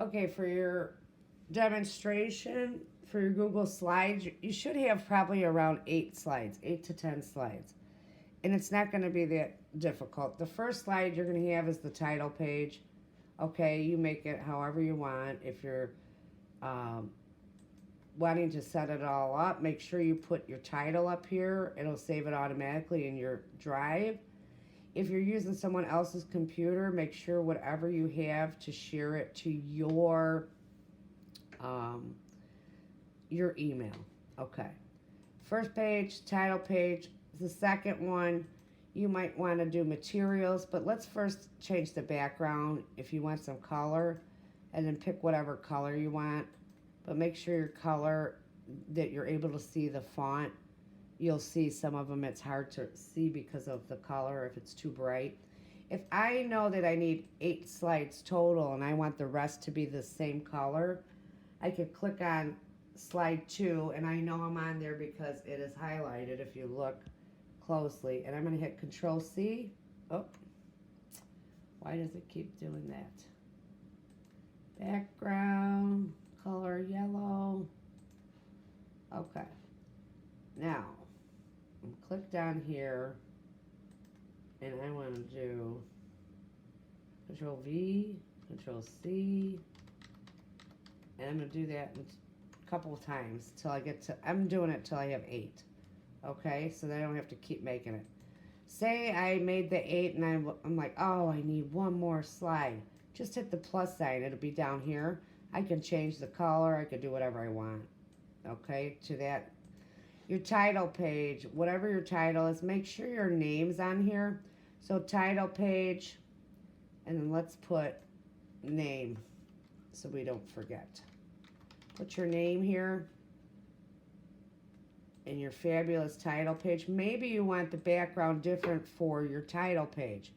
Okay, for your demonstration, for your Google Slides, you should have probably around 8 slides, 8 to 10 slides. And it's not going to be that difficult. The first slide you're going to have is the title page. Okay, you make it however you want. If you're um, wanting to set it all up, make sure you put your title up here. It'll save it automatically in your drive. If you're using someone else's computer, make sure whatever you have to share it to um, your email. Okay. First page, title page. The second one, you might want to do materials, but let's first change the background if you want some color, and then pick whatever color you want. But make sure your color that you're able to see the font. You'll see some of them it's hard to see because of the color if it's too bright. If I know that I need 8 slides total and I want the rest to be the same color, I could click on slide 2 and I know I'm on there because it is highlighted if you look closely. And I'm going to hit Control C. Oh, why does it keep doing that? Background, color yellow. Okay. Now, click down here and I want to do Control V, Control C, and I'm going to do that a couple of times till I get to, I'm doing it till I have 8. Okay, so then I don't have to keep making it. Say I made the 8 and I'm like, oh, I need one more slide. Just hit the plus sign, it'll be down here. I can change the color, I can do whatever I want. Okay, to that. Your title page, whatever your title is, make sure your name's on here. So title page, and then let's put name so we don't forget. Put your name here and your fabulous title page. Maybe you want the background different for your title page.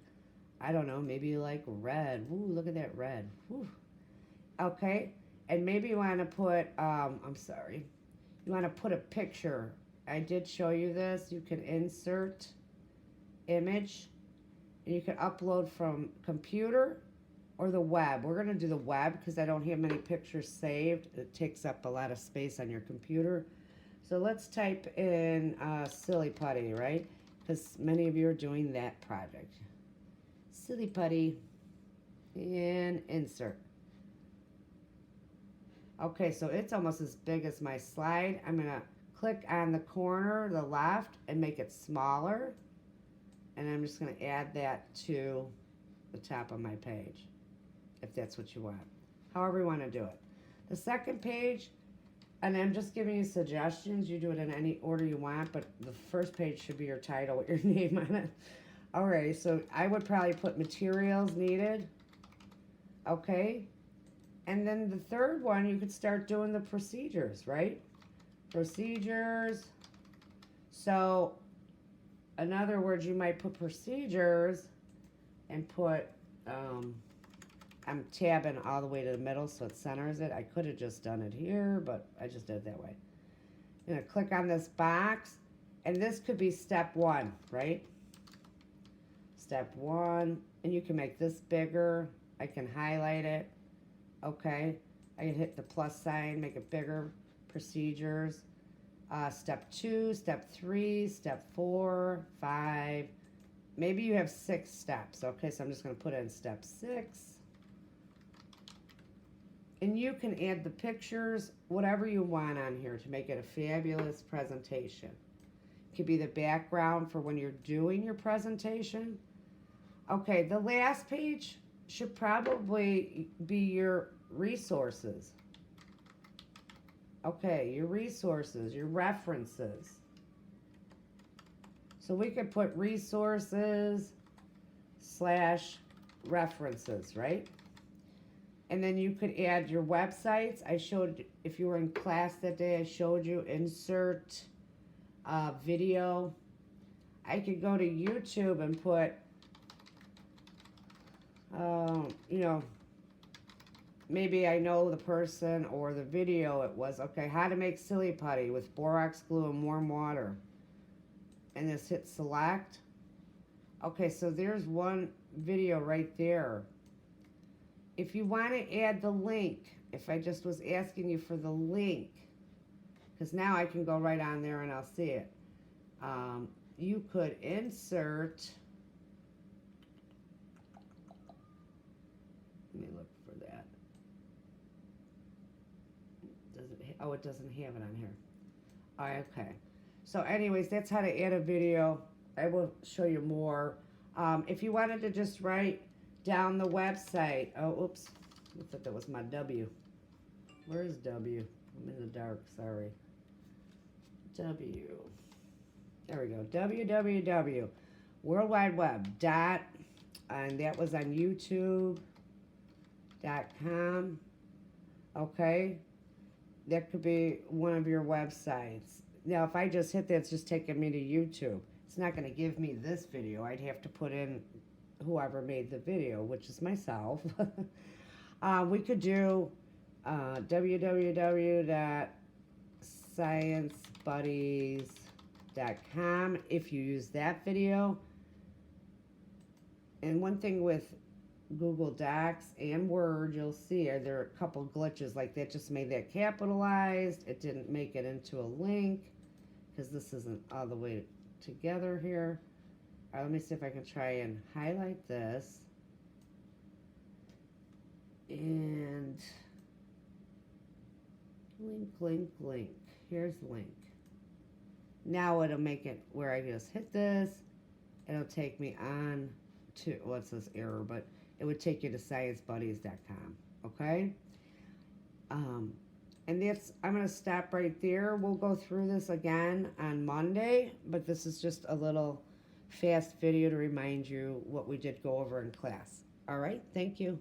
I don't know, maybe you like red. Ooh, look at that red. Ooh. Okay, and maybe you want to put, you want to put a picture. I did show you this. You can insert image, and you can upload from computer or the web. We're going to do the web because I don't have many pictures saved. It takes up a lot of space on your computer. So let's type in silly putty, right? Because many of you are doing that project. Silly putty and insert. Okay, so it's almost as big as my slide. I'm going to click on the corner, the left, and make it smaller. And I'm just going to add that to the top of my page, if that's what you want. However you want to do it. The second page, and I'm just giving you suggestions. You do it in any order you want, but the first page should be your title with your name on it. Alright, so I would probably put materials needed. Okay. And then the third one, you could start doing the procedures, right? Procedures. So, in other words, you might put procedures and put, I'm tabbing all the way to the middle so it centers it. I could have just done it here, but I just did it that way. I'm going to click on this box, and this could be step 1, right? Step 1, and you can make this bigger. I can highlight it. Okay, I can hit the plus sign, make it bigger. Procedures. Step 2, step 3, step 4, 5. Maybe you have 6 steps. Okay, so I'm just going to put in step 6. And you can add the pictures, whatever you want on here to make it a fabulous presentation. It could be the background for when you're doing your presentation. Okay, the last page should probably be your resources. Okay, your resources, your references. So we could put resources / references, right? And then you could add your websites. I showed, if you were in class that day, I showed you insert video. I could go to YouTube and put, you know, maybe I know the person or the video it was. Okay, how to make silly putty with borax glue and warm water. And just hit select. Okay, so there's one video right there. if you want to add the link, if I just was asking you for the link, because now I can go right on there and I'll see it. You could insert, let me look for that. Does it, oh, it doesn't have it on here. Oh, okay. So anyways, that's how to add a video. I will show you more. If you wanted to just write down the website. Oh, oops. I thought that was my W. Where is W? I'm in the dark, sorry. W. There we go. www. World Wide Web. Dot. And that was on YouTube.com. Okay. That could be one of your websites. Now, if I just hit that, it's just taking me to YouTube. It's not going to give me this video. I'd have to put in whoever made the video, which is myself. We could do www.sciencebuddies.com if you use that video. And one thing with Google Docs and Word, you'll see there are a couple glitches, like that just made that capitalized. It didn't make it into a link because this isn't all the way together here. All right, let me see if I can try and highlight this. And link. Here's the link. Now it'll make it where I just hit this. It'll take me on to, well, it says error, but it would take you to sciencebuddies.com, okay? And that's, I'm going to stop right there. We'll go through this again on Monday, but this is just a little fast video to remind you what we did go over in class. All right, thank you.